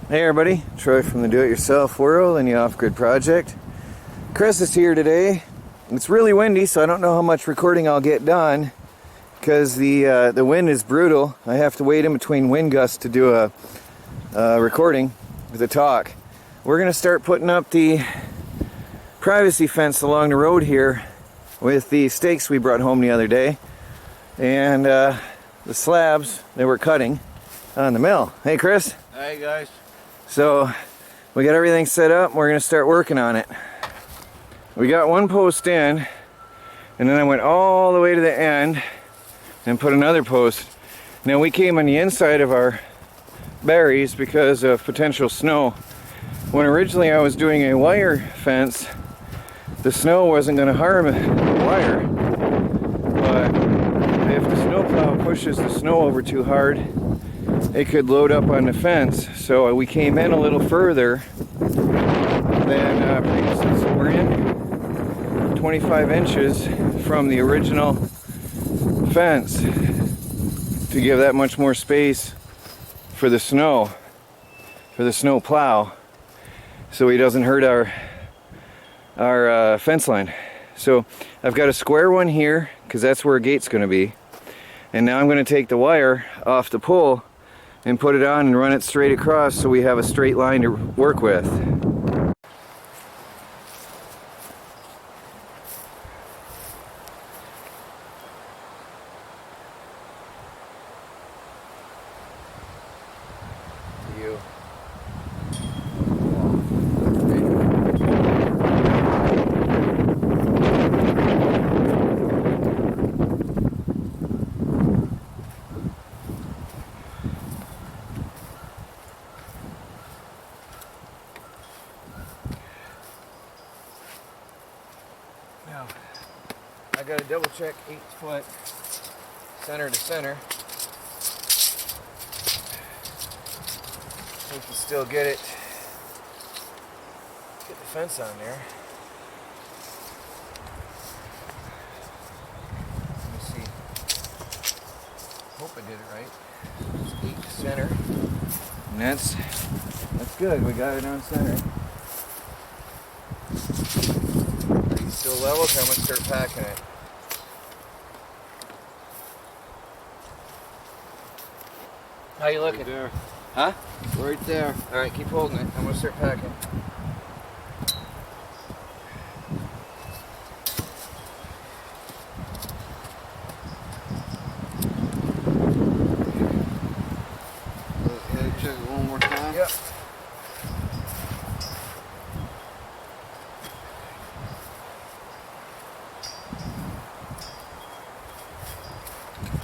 Hey everybody, Troy from the Do-It-Yourself World and the Off-Grid Project. Chris is here today. It's really windy, so I don't know how much recording I'll get done because the wind is brutal. I have to wait in between wind gusts to do a recording with a talk. We're going to start putting up the privacy fence along the road here with the stakes we brought home the other day and the slabs that we're cutting on the mill. Hey Chris. Hey guys. So we got everything set up and we're going to start working on it. We got one post in and then I went all the way to the end and put another post. Now we came on the inside of our berries because of potential snow. When originally I was doing a wire fence, the snow wasn't going to harm the wire. But if the snowplow pushes the snow over too hard, it could load up on the fence. So we came in a little further than previously. So we're in 25 inches from the original fence to give that much more space for the snow plow, so he doesn't hurt our fence line. So I've got a square one here because that's where a gate's going to be, and now I'm going to take the wire off the pole and put it on and run it straight across so we have a straight line to work with. You. Now, I got to double check 8 foot center to center. We can still get the fence on there. Let me see. Hope I did it right. It's 8 to center. And that's good. We got it on center. Are you still level? Okay, I'm going to start packing it. How you looking? Right there. Huh? Right there. Alright, keep holding it. I'm going to start packing. Check it one more time. Yep.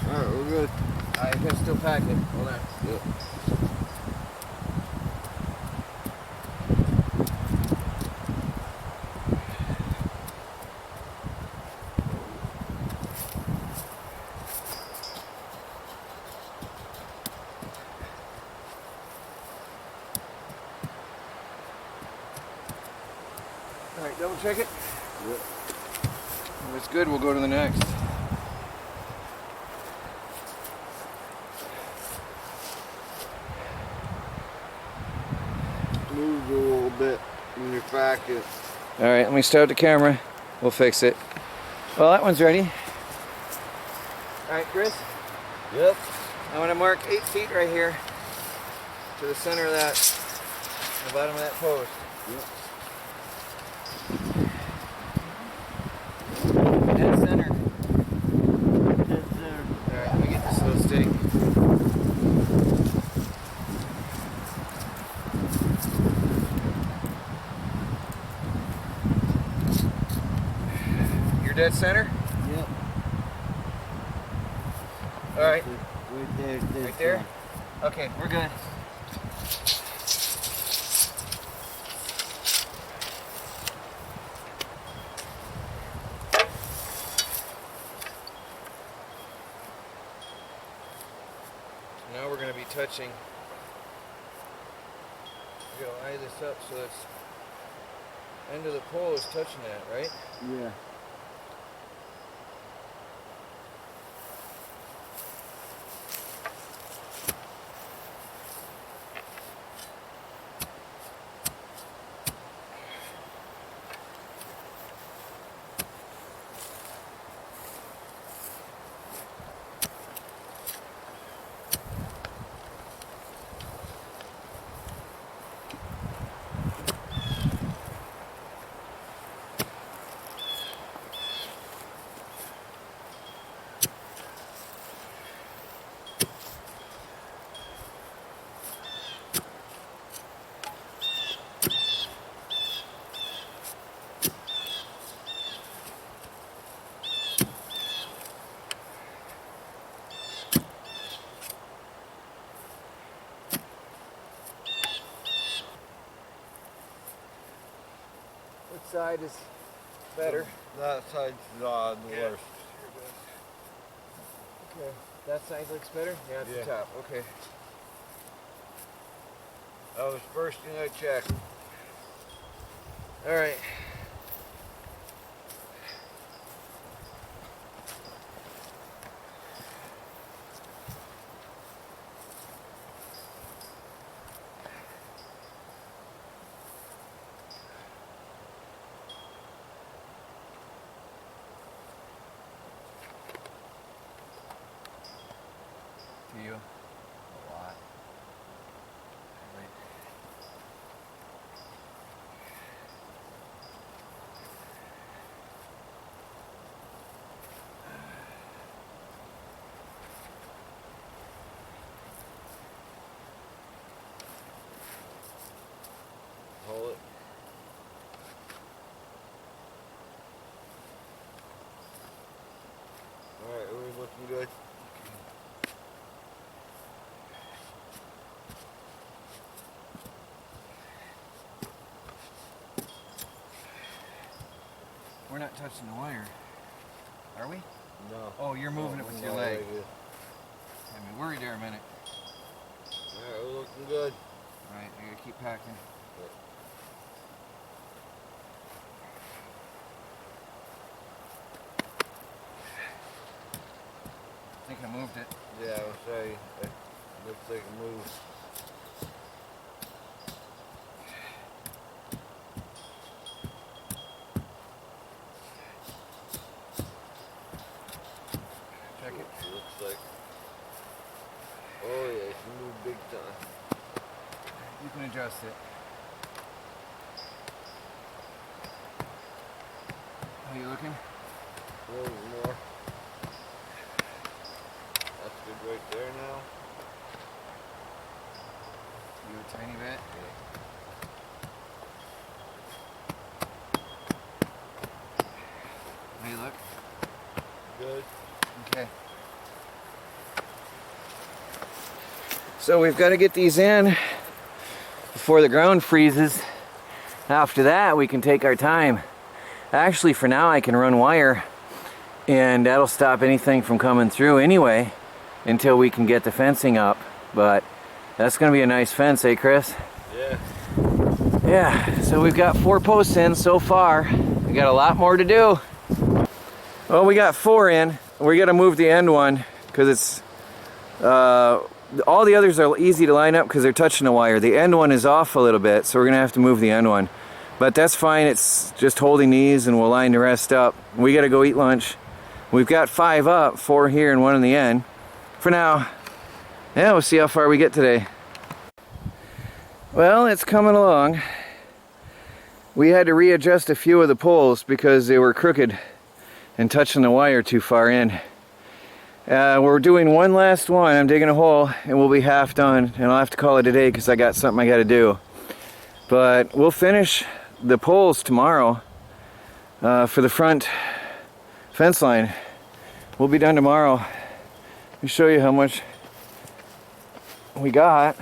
Alright, we're good. I can still pack it. Hold on. Yep. Alright, double check it. Yep. If it's good, we'll go to the next. Move a little bit when you're packing. Alright, let me start the camera. We'll fix it. Well, that one's ready. Alright, Chris. Yep. I'm going to mark 8 feet right here to the center of that, the bottom of that post. Yep. Dead center. Dead center. Alright, let me get this little stick. You're dead center? Yep. Alright. Right there. Right there? Okay, we're good. Now we're going to be touching. We're going to eye this up so it's end of the pole is touching that, right? Yeah. side is better. That side's the worst. Okay, that side looks better? Yeah, at the top, okay. That was first thing I checked. Alright. To you? A lot. Right. Hold it. Alright, everything's looking good. We're not touching the wire, are we? No. Oh, you're moving it with your leg. Had me worried there a minute. Alright, we're looking good. Alright, I gotta keep packing. I think I moved it. Yeah, I was saying, it looks like a move. Check it. It looks like, oh yeah, it's moved big time. You can adjust it. How you looking? A little more. That's good right there now. You a tiny bit? How you look? Good. Okay. So we've got to get these in before the ground freezes. After that, we can take our time. Actually, for now, I can run wire, and that'll stop anything from coming through anyway until we can get the fencing up. But that's going to be a nice fence, eh, Chris? Yeah. Yeah, so we've got 4 posts in so far. We got a lot more to do. Well, we got 4 in. We got to move the end one because it's all the others are easy to line up because they're touching the wire. The end one is off a little bit, so we're gonna have to move the end one. But that's fine. It's just holding these, and we'll line the rest up. We got to go eat lunch. We've got 5 up, 4 here, and 1 in the end. For now, yeah, we'll see how far we get today. Well, it's coming along. We had to readjust a few of the poles because they were crooked and touching the wire too far in. We're doing one last one. I'm digging a hole and we'll be half done, and I'll have to call it a day because I got something I got to do. But we'll finish the poles tomorrow for the front fence line. We'll be done tomorrow. Let me show you how much we got.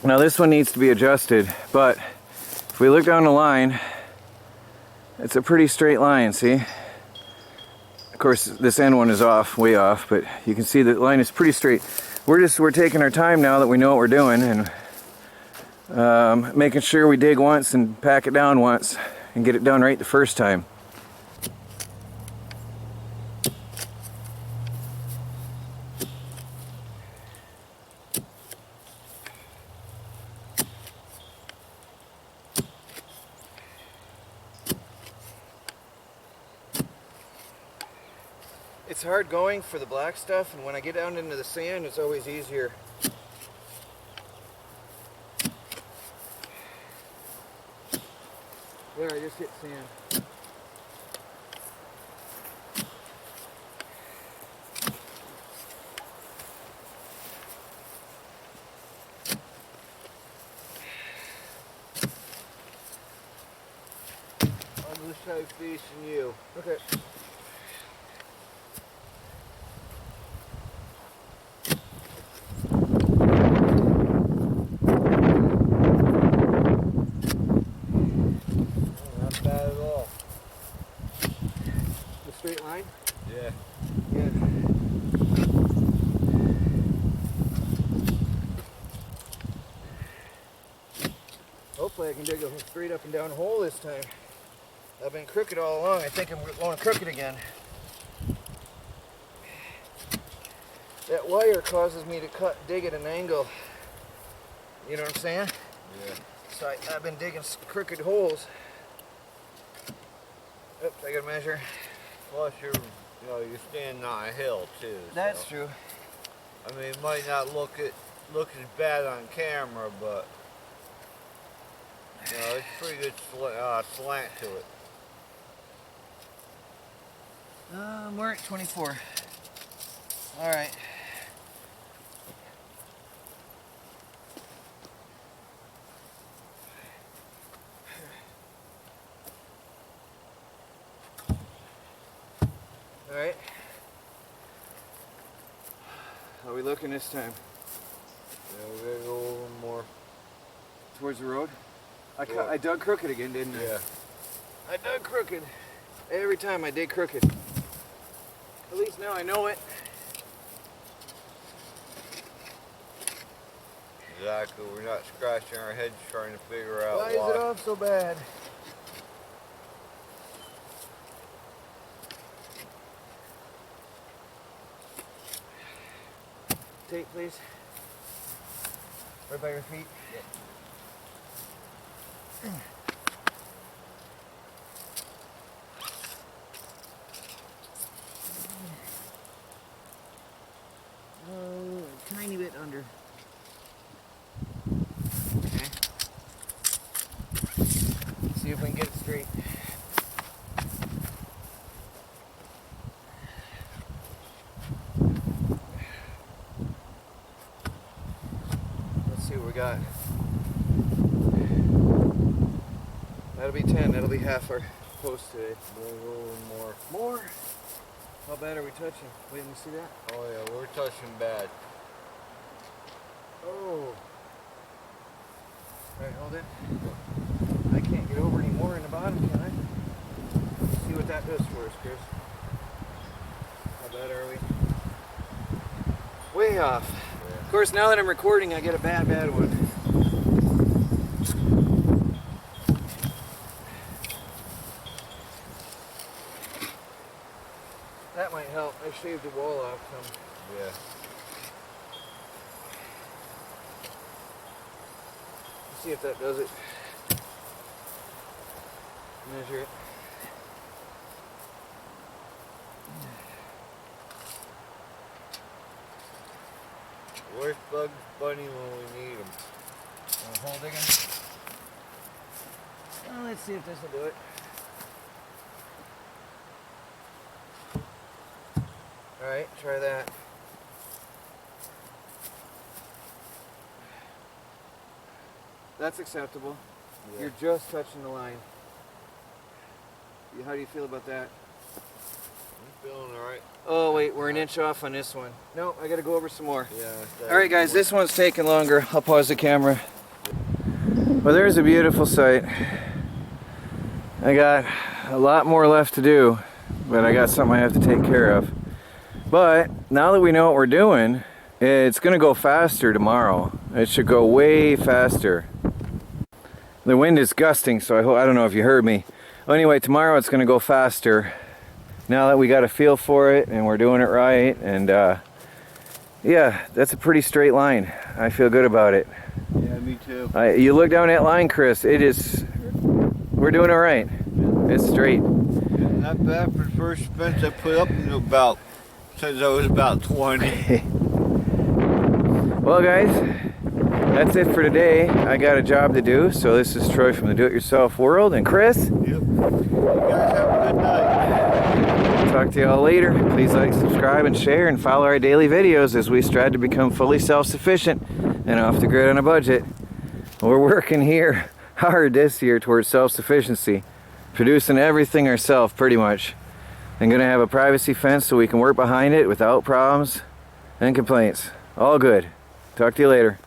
Now this one needs to be adjusted, but if we look down the line, it's a pretty straight line, see? Of course, this end one is off, way off, but you can see the line is pretty straight. We're taking our time now that we know what we're doing, and making sure we dig once and pack it down once and get it done right the first time. It's hard going for the black stuff, and when I get down into the sand, it's always easier. There, I just hit sand. On this side facing you. Okay. Yeah. Hopefully I can dig a straight up and down hole this time. I've been crooked all along. I think I'm going crooked again. That wire causes me to dig at an angle. You know what I'm saying? Yeah. So I've been digging crooked holes. Oops, I gotta measure. Plus you're standing on a hill too. That's so. true. I mean, it might not look as bad on camera, but it's pretty good slant to it. We're at 24. All right. All right. How are we looking this time? Yeah, we gotta go a little more Towards the road? I dug crooked again, didn't I? Yeah. I dug crooked. Every time I dig crooked. At least now I know it. Exactly. We're not scratching our heads trying to figure out Why is it off so bad? Tape, please. Right by your feet. Yep. A tiny bit under. Okay. See if we can get it straight. Let's see what we got. That'll be 10. That'll be half our post today. We'll go a little more. More? How bad are we touching? Wait, let me see that. Oh yeah, we're touching bad. Oh. Alright, hold it. I can't get over any more in the bottom, can I? Let's see what that does for us, Chris. How bad are we? Way off. Yeah. Of course, now that I'm recording, I get a bad one. That might help. I shaved the wall off some. Yeah. Let's see if that does it. Measure it. Where's Bugs Bunny when we need him? Hole digging. Well, let's see if this will do it. Alright, try that. That's acceptable. Yeah. You're just touching the line. How do you feel about that? I'm feeling alright. Oh wait, we're an inch off on this one. No, I gotta go over some more. Yeah. Alright guys, this one's taking longer. I'll pause the camera. Well, there's a beautiful sight. I got a lot more left to do, but I got something I have to take care of. But now that we know what we're doing, it's gonna go faster tomorrow. It should go way faster. The wind is gusting, so I don't know if you heard me. Well, anyway, tomorrow it's gonna go faster. Now that we got a feel for it and we're doing it right, and yeah, that's a pretty straight line. I feel good about it. Yeah, me too. You look down that line, Chris, we're doing all right. It's straight. Yeah, not bad for the first fence I put up since I was about 20. Well guys, that's it for today. I got a job to do, so this is Troy from the Do-It-Yourself World, and Chris. Yep. You guys have a good night. Talk to y'all later. Please like, subscribe, and share, and follow our daily videos as we strive to become fully self-sufficient and off the grid on a budget. We're working here hard this year towards self-sufficiency, producing everything ourselves pretty much. I'm gonna have a privacy fence so we can work behind it without problems and complaints. All good. Talk to you later.